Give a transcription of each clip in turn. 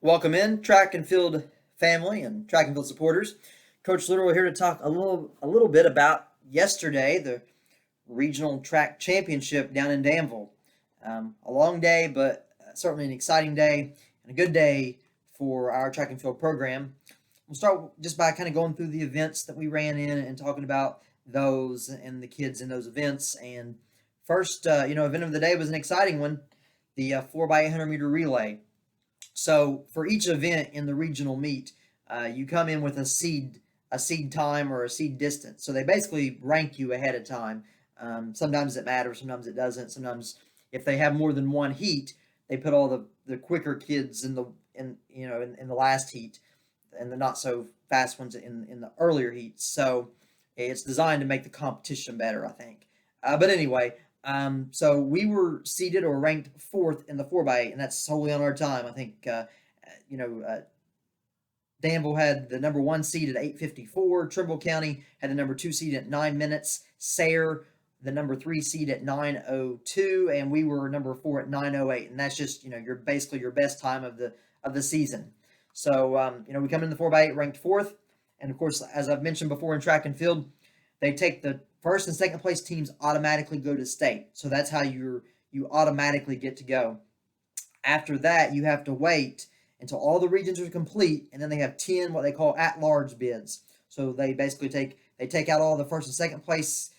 Welcome in, track and field family and track and field supporters. Coach Little here to talk a little bit about yesterday, the regional track championship down in Danville. A long day, but certainly an exciting day and a good day for our track and field program. We'll start just by kind of going through the events that we ran in and talking about those and the kids in those events. And first, event of the day was an exciting one, the 4x800 meter relay. So for each event in the regional meet, you come in with a seed time or a seed distance. So they basically rank you ahead of time. Sometimes it matters, sometimes it doesn't. Sometimes if they have more than one heat, they put all the quicker kids in the last heat, and the not so fast ones in the earlier heats. So it's designed to make the competition better, I think. But anyway, so we were seated or ranked fourth in the 4x8, and that's solely on our time. I think, Danville had the number one seed at 8:54. Trimble County had the number two seed at 9 minutes. Sayre, the number three seed at 9:02, and we were number four at 9:08. And that's just your basically your best time of the season. So we come in the 4x8 ranked fourth, and of course, as I've mentioned before in track and field, they take the first and second place teams automatically go to state. So that's how you automatically get to go. After that, you have to wait until all the regions are complete, and then they have 10 what they call at-large bids. So they basically take out all the first and second place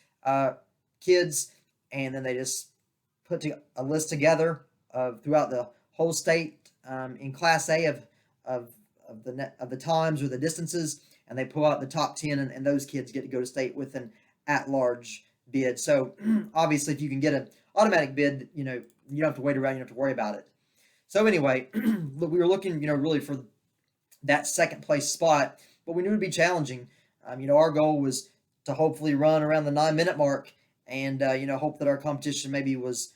kids, and then they just put a list together of throughout the whole state in Class A of the times or the distances, and they pull out the top 10, and those kids get to go to state with an at-large bid. So obviously, if you can get an automatic bid, you don't have to wait around, you don't have to worry about it. So anyway, we were looking, really for that second place spot, but we knew it'd be challenging. Our goal was to hopefully run around the 9 minute mark, and hope that our competition maybe was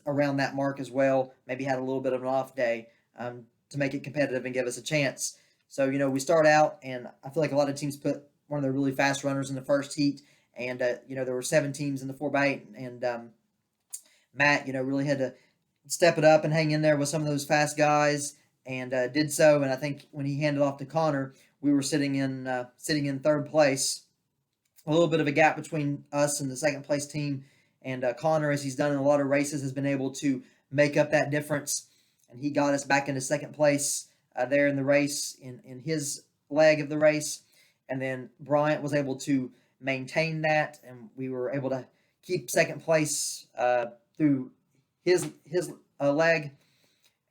around that mark as well. Maybe had a little bit of an off day to make it competitive and give us a chance. So we start out, and I feel like a lot of teams put one of their really fast runners in the first heat, and there were 7 teams in the 4x8, and Matt really had to step it up and hang in there with some of those fast guys, and did so. And I think when he handed off to Connor, we were sitting in third place. A little bit of a gap between us and the second place team, and Connor, as he's done in a lot of races, has been able to make up that difference, and he got us back into second place there in the race in his leg of the race. And then Bryant was able to maintain that, and we were able to keep second place through his leg.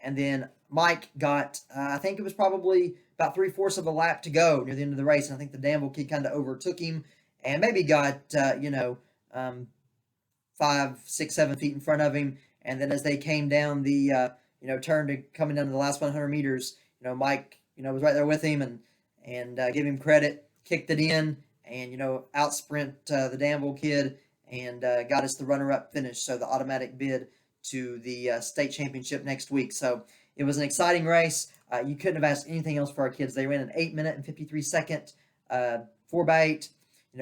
And then Mike got, I think it was probably about 3/4 of a lap to go near the end of the race, and I think the Danville kid kind of overtook him and maybe got 5, 6, 7 feet in front of him. And then as they came down the turn to coming down to the last 100 meters, Mike was right there with him, and gave him credit, kicked it in, and out sprint the Danville kid, and got us the runner-up finish, so the automatic bid to the state championship next week. So it was an exciting race. You couldn't have asked anything else for our kids. They ran an 8 minute and 53 second 4x8,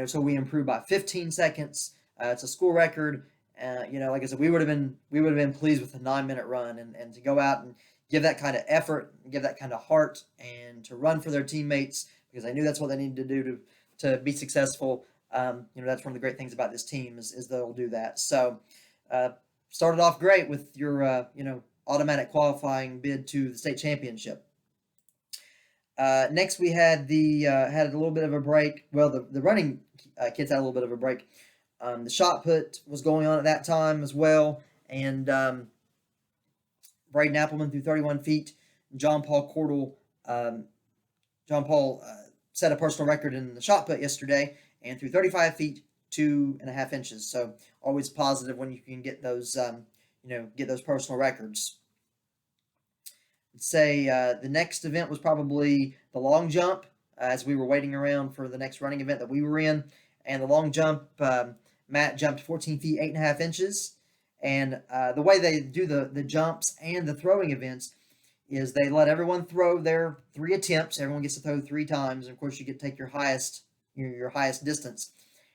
so we improved by 15 seconds. It's a school record. Like I said, we would have been pleased with a 9 minute run, and to go out and give that kind of effort, give that kind of heart, and to run for their teammates, because they knew that's what they needed to do to be successful. That's one of the great things about this team is they'll do that. So started off great with your automatic qualifying bid to the state championship. Next, we had had a little bit of a break. Well, the running kids had a little bit of a break. The shot put was going on at that time as well, and Braden Appleman threw 31 feet. John Paul set a personal record in the shot put yesterday and threw 35 feet 2.5 inches. So always positive when you can get those personal records. I'd say the next event was probably the long jump, as we were waiting around for the next running event that we were in. And the long jump, Matt jumped 14 feet 8.5 inches. And the way they do the jumps and the throwing events is they let everyone throw their 3 attempts. Everyone gets to throw 3 times. And of course, you get to take your highest distance.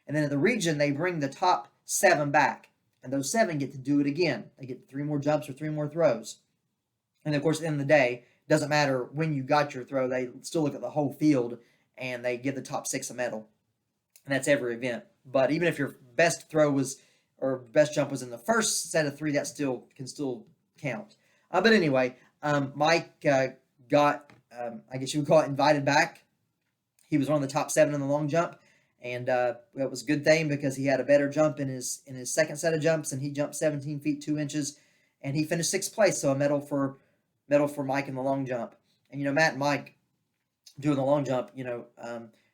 And then in the region, they bring the top 7 back. And those 7 get to do it again. They get 3 more jumps or 3 more throws. And of course, at the end of the day, doesn't matter when you got your throw, they still look at the whole field and they give the top 6 a medal. And that's every event. But even if your best throw was, or best jump was in the first set of 3, that still can still count. But anyway, Mike got, I guess you would call it, invited back. He was one of the top 7 in the long jump, and that was a good thing because he had a better jump in his second set of jumps, and he jumped 17 feet 2 inches, and he finished 6th place. So a medal for Mike in the long jump. And Matt and Mike doing the long jump,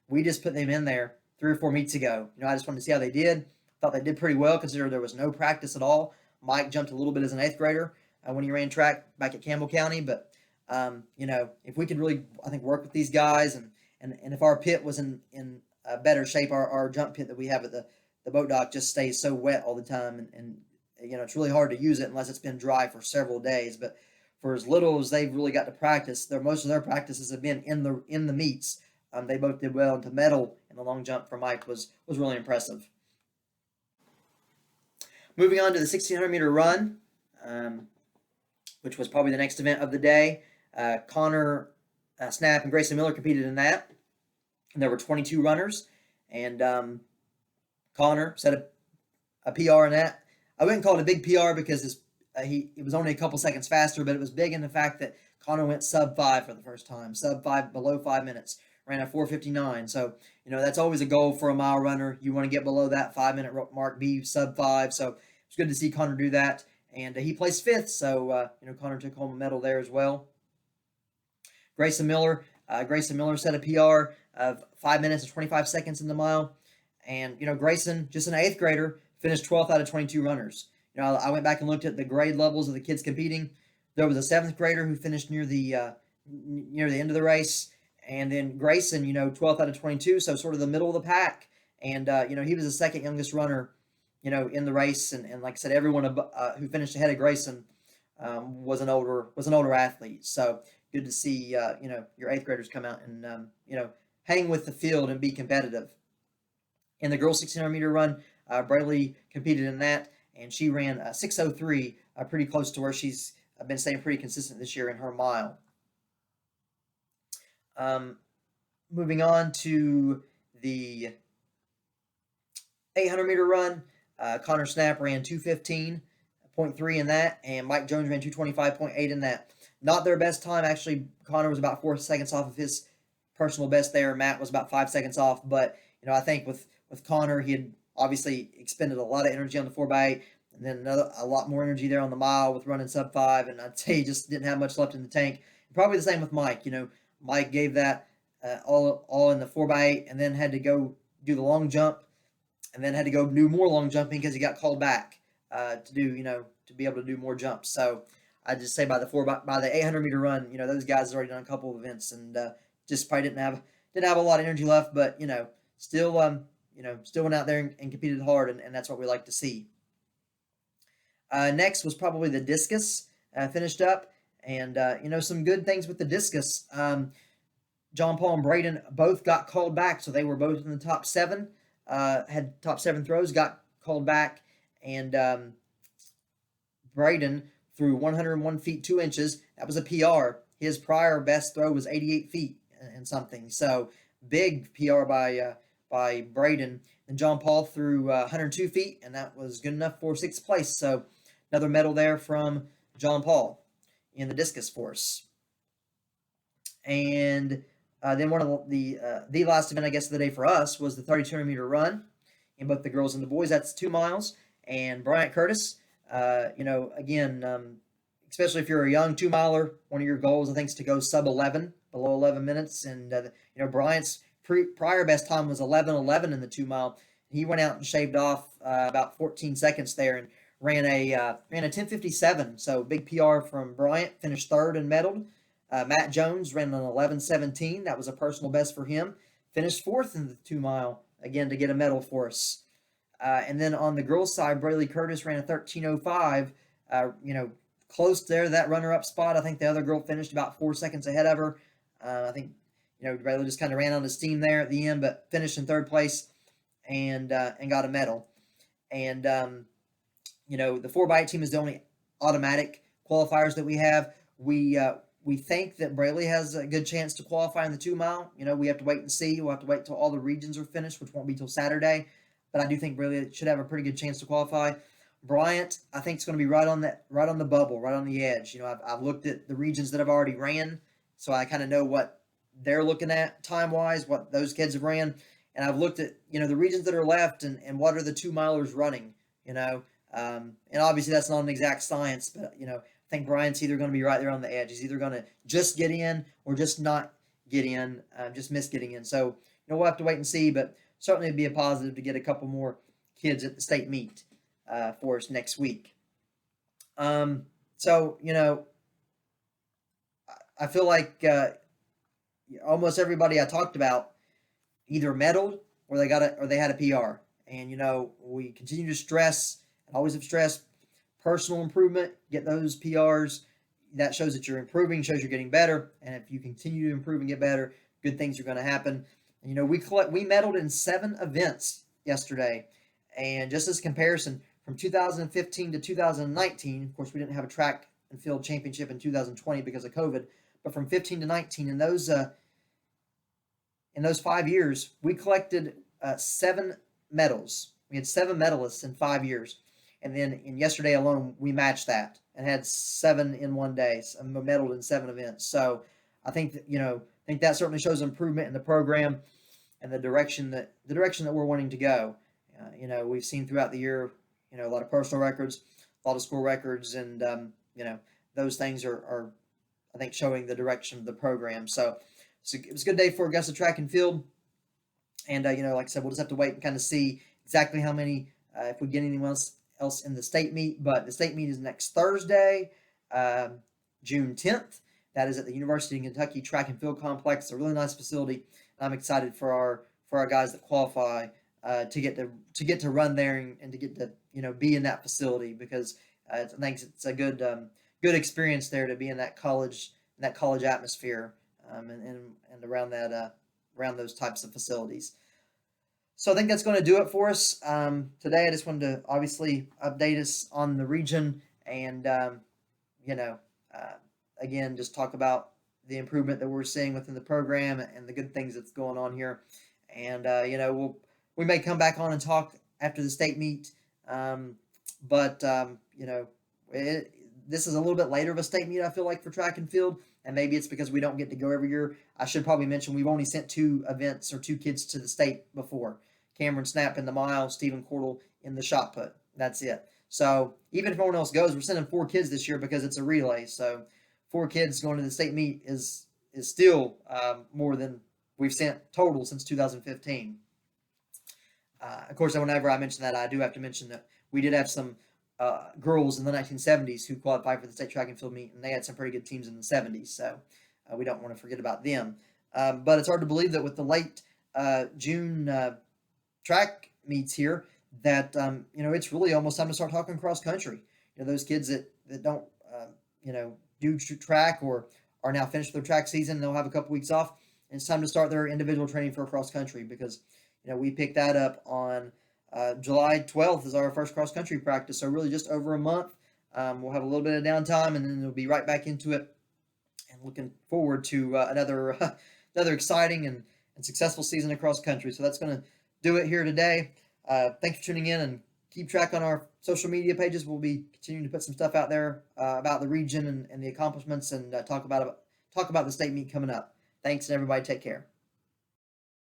we just put them in there 3 or 4 meets ago. I just wanted to see how they did. Thought they did pretty well considering there was no practice at all. Mike jumped a little bit as an 8th grader when he ran track back at Campbell County, but if we could really, I think, work with these guys, and if our pit was in better shape, our jump pit that we have at the boat dock just stays so wet all the time, and it's really hard to use it unless it's been dry for several days. But for as little as they've really got to practice, most of their practices have been in the meets. They both did well, and to medal in the long jump for Mike was really impressive. Moving on to the 1,600-meter run, which was probably the next event of the day. Connor Snap and Grayson Miller competed in that. And there were 22 runners, and Connor set a PR in that. I wouldn't call it a big PR because it was only a couple seconds faster, but it was big in the fact that Connor went sub-5 for the first time, sub-5, below 5 minutes, ran a 4:59. So, that's always a goal for a mile runner. You want to get below that 5-minute mark, be sub-5. So it's good to see Connor do that, and he placed 5th. So, Connor took home a medal there as well. Grayson Miller set a PR of 5 minutes and 25 seconds in the mile. And, Grayson, just an 8th grader, finished 12th out of 22 runners. I went back and looked at the grade levels of the kids competing. There was a 7th grader who finished near the end of the race. And then Grayson, 12th out of 22, so sort of the middle of the pack. And, he was the second youngest runner, in the race. And like I said, everyone who finished ahead of Grayson was an older athlete. So good to see, your 8th graders come out and, hang with the field and be competitive. In the girls' 1,600-meter run, Braley competed in that, and she ran 6:03, pretty close to where she's been staying pretty consistent this year in her mile. Moving on to the 800-meter run, Connor Snap ran 2:15.3 in that, and Mike Jones ran 2:25.8 in that. Not their best time. Actually, Connor was about 4 seconds off of his personal best there. Matt was about 5 seconds off. But, I think with Connor, he had obviously expended a lot of energy on the 4x8, and then a lot more energy there on the mile with running sub-5. And I'd say he just didn't have much left in the tank. Probably the same with Mike. Mike gave that all in the 4x8, and then had to go do the long jump, and then had to go do more long jumping because he got called back to be able to do more jumps. So I just say by the 800-meter run, those guys have already done a couple of events, and just probably didn't have a lot of energy left, but still went out there and competed hard, and that's what we like to see. Next was probably the discus, finished up, and some good things with the discus. John Paul and Braden both got called back, so they were both in the top 7. Had top 7 throws, got called back, and Braden threw 101 feet 2 inches. That was a PR. His prior best throw was 88 feet and something. So big PR by Braden. And John Paul threw 102 feet, and that was good enough for 6th place. So another medal there from John Paul in the discus force. And then one of the last event, I guess, of the day for us was the 3,200-meter run in both the girls and the boys. That's 2 miles. And Bryant Curtis, again, especially if you're a young 2-miler, one of your goals, I think, is to go sub-11, below 11 minutes. And, Bryant's prior best time was 11:11 in the 2-mile. He went out and shaved off about 14 seconds there and ran a 10:57. So big PR from Bryant, finished 3rd and medaled. Matt Jones ran an 11:17. That was a personal best for him. Finished 4th in the 2-mile, again, to get a medal for us. And then on the girls' side, Braley Curtis ran a 13:05. Close there to that runner-up spot. I think the other girl finished about 4 seconds ahead of her. I think, Braley just kind of ran out of steam there at the end, but finished in 3rd place and got a medal. And, the 4x8 team is the only automatic qualifiers that we have. We we think that Braley has a good chance to qualify in the 2 mile. We have to wait and see. We'll have to wait till all the regions are finished, which won't be till Saturday. But I do think Braley should have a pretty good chance to qualify. Bryant, I think it's going to be right on the bubble, right on the edge. I've looked at the regions that have already ran, so I kind of know what they're looking at time-wise, what those kids have ran. And I've looked at, the regions that are left and what are the 2 milers running, and obviously that's not an exact science, but, I think Bryant's either going to be right there on the edge. He's either going to just get in or just not get in, just miss getting in. So, we'll have to wait and see, but certainly it'd be a positive to get a couple more kids at the state meet for us next week. So, I feel like almost everybody I talked about either medaled or they had a PR. And we continue to stress, and always have stressed, personal improvement. Get those PRs. That shows that you're improving, shows you're getting better. And if you continue to improve and get better, good things are going to happen. And, we medaled in 7 events yesterday. And just as a comparison, from 2015 to 2019, of course, we didn't have a track and field championship in 2020 because of COVID, but from 15 to 19, in those 5 years, we collected 7 medals. We had 7 medalists in 5 years. And then in yesterday alone, we matched that and had 7 in one day, medaled in 7 events. So I think that certainly shows improvement in the program and the direction that we're wanting to go. We've seen throughout the year, a lot of personal records, a lot of school records, and those things are I think showing the direction of the program. So it was a good day for Augusta track and field. And like I said, we'll just have to wait and kind of see exactly how many, if we get anyone else in the state meet. But the state meet is next Thursday, June 10th. That is at the University of Kentucky Track and Field Complex. It's a really nice facility. I'm excited for our guys that qualify to get to run there and to get to be in that facility, because I think it's a good experience there to be in that college atmosphere and around around those types of facilities. So I think that's going to do it for us today. I just wanted to obviously update us on the region and again just talk about the improvement that we're seeing within the program and the good things that's going on here. And we may come back on and talk after the state meet, but this is a little bit later of a state meet, I feel like, for track and field, and maybe it's because we don't get to go every year. I should probably mention we've only sent 2 events or 2 kids to the state before. Cameron Snap in the mile, Stephen Cordell in the shot put. That's it. So even if no one else goes, we're sending 4 kids this year because it's a relay. So 4 kids going to the state meet is still more than we've sent total since 2015. Of course, whenever I mention that, I do have to mention that we did have some girls in the 1970s who qualified for the state track and field meet, and they had some pretty good teams in the 70s, so we don't want to forget about them. But it's hard to believe that with the late June track meets here, that it's really almost time to start talking cross country. Those kids that don't do track or are now finished with their track season, they'll have a couple weeks off, and it's time to start their individual training for cross country, because we picked that up on July 12th is our first cross country practice, so really just over a month. We'll have a little bit of downtime, and then we'll be right back into it, and looking forward to another exciting and successful season across country. So that's going to do it here today. Thanks for tuning in, and keep track on our social media pages. We'll be continuing to put some stuff out there about the region and the accomplishments, and talk about the state meet coming up. Thanks, and everybody take care.